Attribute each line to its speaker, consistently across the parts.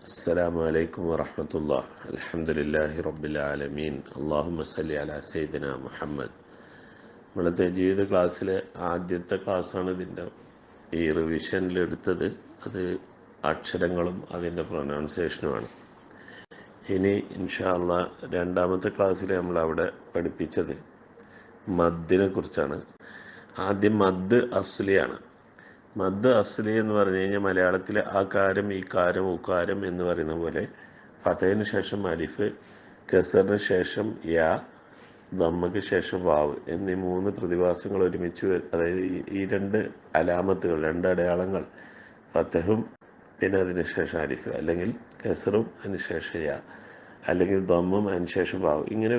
Speaker 1: السلام عليكم ورحمة الله. الحمد لله رب العالمين. اللهم صل على سيدنا മുഹമ്മദ്. നമ്മളത്തെ ജീവിത ക്ലാസ്സിലെ ആദ്യത്തെ ക്ലാസ്സാണ് ഇതിൻ്റെ ഈ റിവിഷനിലെടുത്തത്. അത് അക്ഷരങ്ങളും അതിൻ്റെ പ്രൊനൗൺസിയേഷനുമാണ്. ഇനി ഇൻഷാ അല്ലാഹ് രണ്ടാമത്തെ ക്ലാസ്സിൽ നമ്മൾ അവിടെ പഠിപ്പിച്ചത് മദ്ദിനെ കുറിച്ചാണ്. ആദ്യം മദ് അസ്ലിയാണ്. മദ് അസ്ലി എന്ന് പറഞ്ഞു കഴിഞ്ഞാൽ മലയാളത്തിലെ ആകാരം, ഈകാരം, ഉകാരം എന്ന് പറയുന്ന പോലെ ഫതഹിന് ശേഷം അലിഫ്, കസറിന് ശേഷം യാ, ദമ്മക്ക് ശേഷം വാവ് എന്നീ മൂന്ന് പ്രതിഭാസങ്ങൾ ഒരുമിച്ച് അതായത് ഈ രണ്ട് അലാമത്തുകൾ, രണ്ട് അടയാളങ്ങൾ, ഫതഹും പിന്നെ അതിനുശേഷം അലിഫ്, അല്ലെങ്കിൽ കസറും അതിനുശേഷം യാ, അല്ലെങ്കിൽ ദമ്മും അതിനുശേഷം വാവ്, ഇങ്ങനെ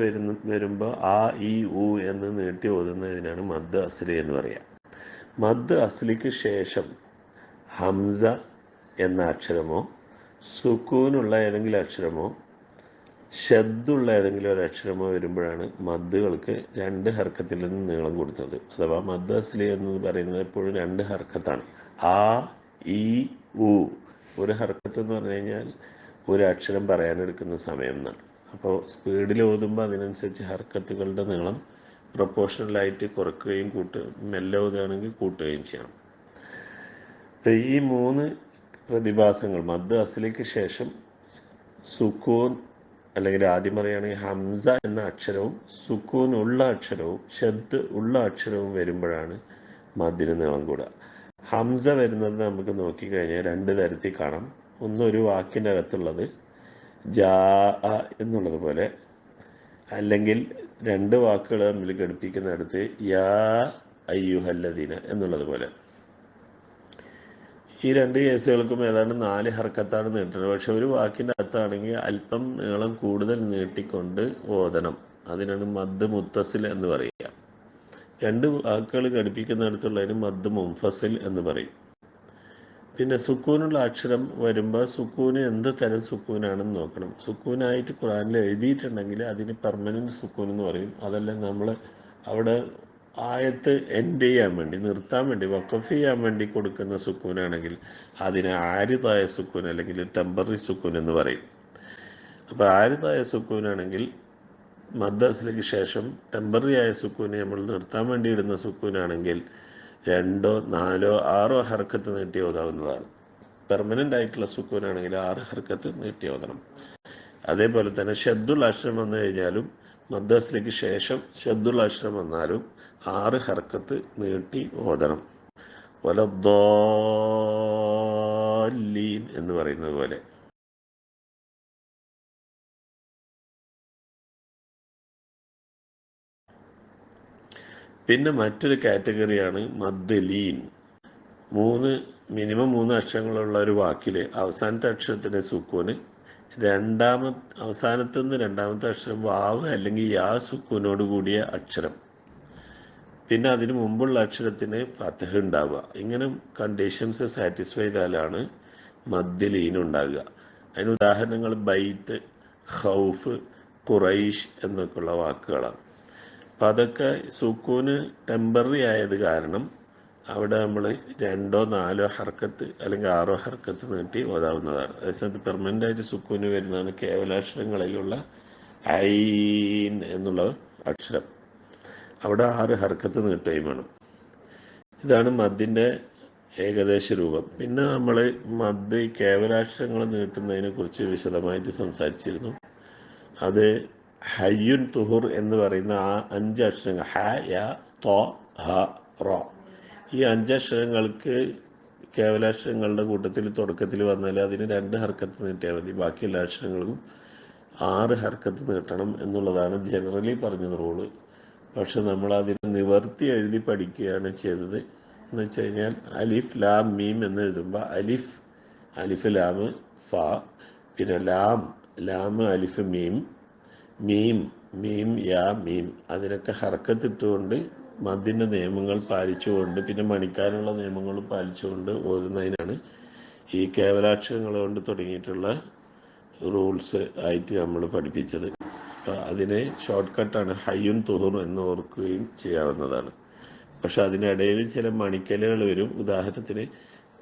Speaker 1: വരുമ്പോൾ ആ ഈ ഊ എന്ന് നീട്ടി ഓതുന്നതിനാണ് മദ് അസ്ലി എന്ന് പറയുക. മദ് അസ്ലിക്ക് ശേഷം ഹംസ എന്ന അക്ഷരമോ സുക്കൂനുള്ള ഏതെങ്കിലും അക്ഷരമോ ഷദ്ദുള്ള ഏതെങ്കിലും ഒരു അക്ഷരമോ വരുമ്പോഴാണ് മദ്ദുകൾക്ക് രണ്ട് ഹർക്കത്തിൽ നിന്ന് നീളം കൊടുത്തത്. അഥവാ മദ് അസ്ലി എന്ന് പറയുന്നത് എപ്പോഴും രണ്ട് ഹർക്കത്താണ്. ആ ഈ ഉ. ഒരു ഹർക്കത്ത് എന്ന് പറഞ്ഞു കഴിഞ്ഞാൽ ഒരു അക്ഷരം പറയാനെടുക്കുന്ന സമയം എന്നാണ്. അപ്പോൾ സ്പീഡിൽ ഓതുമ്പോൾ അതിനനുസരിച്ച് ഹർക്കത്തുകളുടെ നീളം പ്രൊപ്പോർഷണലായിട്ട് കുറയ്ക്കുകയും മെല്ലെ ഓതുകയാണെങ്കിൽ കൂട്ടുകയും ചെയ്യണം. അപ്പം ഈ മൂന്ന് പ്രതിഭാസങ്ങൾ മദ് അസ്ലിക്ക് ശേഷം സുക്കൂൻ, അല്ലെങ്കിൽ ആദ്യം പറയുകയാണെങ്കിൽ ഹംസ എന്ന അക്ഷരവും സുക്കൂൻ ഉള്ള അക്ഷരവും ഷദ് ഉള്ള അക്ഷരവും വരുമ്പോഴാണ് മദ്ദിന് നീളം കൂടുക. ഹംസ വരുന്നത് നമുക്ക് നോക്കിക്കഴിഞ്ഞാൽ രണ്ട് തരത്തിൽ കാണാം. ഒന്നൊരു വാക്കിൻ്റെ അകത്തുള്ളത് ജാ എന്നുള്ളത് പോലെ, അല്ലെങ്കിൽ രണ്ട് വാക്കുകൾ തമ്മിൽ ഘടിപ്പിക്കുന്നിടത്ത് യാ അയ്യുഹല്ലദീന എന്നുള്ളത് പോലെ. ഈ രണ്ട് കേസുകൾക്കും ഏതാണ്ട് 4 ഹർക്കത്താണ് നീട്ടുന്നത്. പക്ഷെ ഒരു വാക്കിൻ്റെ അകത്താണെങ്കിൽ അല്പം നീളം കൂടുതൽ നീട്ടിക്കൊണ്ട് ഓതണം. അതിനാണ് മദ് മുത്തസിൽ എന്ന് പറയുക. രണ്ട് വാക്കുകൾ ഘടിപ്പിക്കുന്നിടത്തുള്ളതിന് മദ് മുൻഫസിൽ എന്ന് പറയും. പിന്നെ സുക്കൂനുള്ള അക്ഷരം വരുമ്പോൾ സുക്കൂന് എന്ത് തരം സുക്കൂനാണെന്ന് നോക്കണം. സുക്കൂനായിട്ട് ഖുർആനിൽ എഴുതിയിട്ടുണ്ടെങ്കിൽ അതിന് പെർമനൻറ്റ് സുക്കൂൻ എന്ന് പറയും. അതല്ല നമ്മൾ അവിടെ ആയത്ത് എൻഡ് ചെയ്യാൻ വേണ്ടി, നിർത്താൻ വേണ്ടി, വഖഫ് ചെയ്യാൻ വേണ്ടി കൊടുക്കുന്ന സുക്കൂനാണെങ്കിൽ അതിന് ആരിതായ സുക്കൂൻ അല്ലെങ്കിൽ ടെമ്പററി സുക്കൂൻ എന്ന് പറയും. അപ്പോൾ ആരിതായ സുക്കൂനാണെങ്കിൽ മദ് അസ്ലിക്ക് ശേഷം ടെമ്പററി ആയ സുക്കൂന് നമ്മൾ നിർത്താൻ വേണ്ടി ഇടുന്ന സുക്കൂനാണെങ്കിൽ 2, 4, 6 ഹർക്കത്ത് നീട്ടി ഓതാവുന്നതാണ്. പെർമനൻ്റ് ആയിട്ടുള്ള സുക്കൂനാണെങ്കിൽ 6 ഹർക്കത്ത് നീട്ടി ഓതണം. അതേപോലെ തന്നെ ഷദ്ദുൽ അക്ഷരം വന്നു കഴിഞ്ഞാലും മദ് അസ്ലിക്ക് ശേഷം ഷദ്ദുൽ അക്ഷരം വന്നാലും 6 ഹർക്കത്ത് നീട്ടി ഓതണം. വലദ്ദാല്ലീൻ എന്ന് പറയുന്നത് പോലെ. പിന്നെ മറ്റൊരു കാറ്റഗറിയാണ് മദ് ലീൻ. മിനിമം 3 അക്ഷരങ്ങളുള്ള ഒരു വാക്കിൽ അവസാനത്തെ അക്ഷരത്തിൻ്റെ സുക്കൂന് അവസാനത്തു നിന്ന് രണ്ടാമത്തെ അക്ഷരം വാവ് അല്ലെങ്കിൽ യാ സുക്കൂനോട് കൂടിയ അക്ഷരം, പിന്നെ അതിന് മുമ്പുള്ള അക്ഷരത്തിന് ഫതഹ് ഉണ്ടാവുക. ഇങ്ങനെ കണ്ടീഷൻസ് സാറ്റിസ്ഫൈ ചെയ്താലാണ് മദ് ലീൻ ഉണ്ടാകുക. അതിന് ഉദാഹരണങ്ങൾ ബൈത്ത്, ഖൗഫ്, ഖുറൈഷ് എന്നൊക്കെയുള്ള വാക്കുകളാണ്. അപ്പം അതൊക്കെ സുക്കൂന് ടെമ്പററി ആയത് കാരണം അവിടെ നമ്മൾ 2, 4 ഹർക്കത്ത് അല്ലെങ്കിൽ 6 ഹർക്കത്ത് നീട്ടി ഓതാവുന്നതാണ്. അതേസമയത്ത് പെർമനൻ്റ് ആയിട്ട് സുക്കൂന് വരുന്നതാണ് കേവലാക്ഷരങ്ങളിലുള്ള ഐൻ എന്നുള്ള അക്ഷരം. അവിടെ 6 ഹർക്കത്ത് നീട്ടുകയും വേണം. ഇതാണ് മദ്ദിൻ്റെ ഏകദേശ രൂപം. പിന്നെ നമ്മൾ മദ് കേവലാക്ഷരങ്ങൾ നീട്ടുന്നതിനെ കുറിച്ച് വിശദമായിട്ട് സംസാരിച്ചിരുന്നു. അത് ഹയ്യുൻ തുഹുർ എന്ന് പറയുന്ന ആ 5 അക്ഷരങ്ങൾ ഹ, യ, ത, ഹ, റ, ഈ 5 അക്ഷരങ്ങൾക്ക് കേവലാക്ഷരങ്ങളുടെ കൂട്ടത്തിൽ തുടക്കത്തിൽ വന്നാൽ അതിന് 2 ഹർക്കത്ത് നീട്ടിയാൽ മതി. ബാക്കി എല്ലാ അക്ഷരങ്ങൾക്കും 6 ഹർക്കത്ത് നീട്ടണം എന്നുള്ളതാണ് ജനറലി പറഞ്ഞ റൂള്. പക്ഷെ നമ്മൾ അതിന് നിവർത്തി എഴുതി പഠിക്കുകയാണ് ചെയ്തത്. എന്ന് വെച്ച് കഴിഞ്ഞാൽ അലിഫ് ലാം മീം എന്ന് എഴുതുമ്പോൾ അലിഫ് ലാം ഫ, പിന്നെ ലാം അലിഫ് മീം, മീം യാ മീം, അതിനൊക്കെ ഹർക്കത്ത് ഇട്ടുകൊണ്ട് മദ്ദിൻ്റെ നിയമങ്ങൾ പാലിച്ചുകൊണ്ട് പിന്നെ മണിക്കാനുള്ള നിയമങ്ങളും പാലിച്ചുകൊണ്ട് ഓതുന്നതിനാണ് ഈ കേവലാക്ഷരങ്ങൾ കൊണ്ട് തുടങ്ങിയിട്ടുള്ള റൂൾസ് ആയിട്ട് നമ്മൾ പഠിപ്പിച്ചത്. അപ്പോൾ അതിന് ഷോർട്ട് കട്ടാണ് ഹയ്യുൻ തുഹുർ എന്ന് ഓർക്കുകയും ചെയ്യാവുന്നതാണ്. പക്ഷെ അതിനിടയിൽ ചില മണിക്കലുകൾ വരും. ഉദാഹരണത്തിന്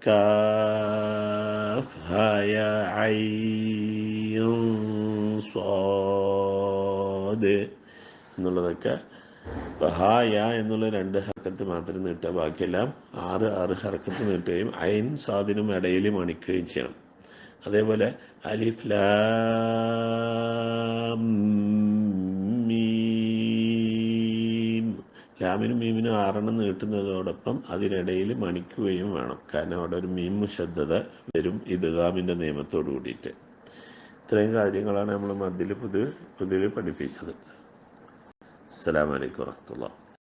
Speaker 1: കാഫ് ഹായ ഐൻ സ്വാദ് എന്നുള്ളതൊക്കെ ഹായ എന്നുള്ള 2 ഹർക്കത്ത് മാത്രം നീട്ടുക, ബാക്കിയെല്ലാം 6 ഹർക്കത്ത് നീട്ടുകയും ഐൻ സാദിനും ഇടയിൽ മണിക്കുകയും ചെയ്യണം. അതേപോലെ അലിഫ് ലാം മീം, ലാമിനും മീമിനും 6 നീട്ടുന്നതോടൊപ്പം അതിനിടയിൽ മണിക്കുകയും വേണം. കാരണം അവിടെ ഒരു മീം മുശദ്ദത വരും ഇദ്ഗാമിൻ്റെ നിയമത്തോട് കൂടിയിട്ട്. ഇത്രയും കാര്യങ്ങളാണ് നമ്മൾ മദ്ദിൽ പുതിയ പഠിപ്പിച്ചത്. അസ്സലാമു അലൈക്കും വറഹ്മത്തുള്ളാഹി.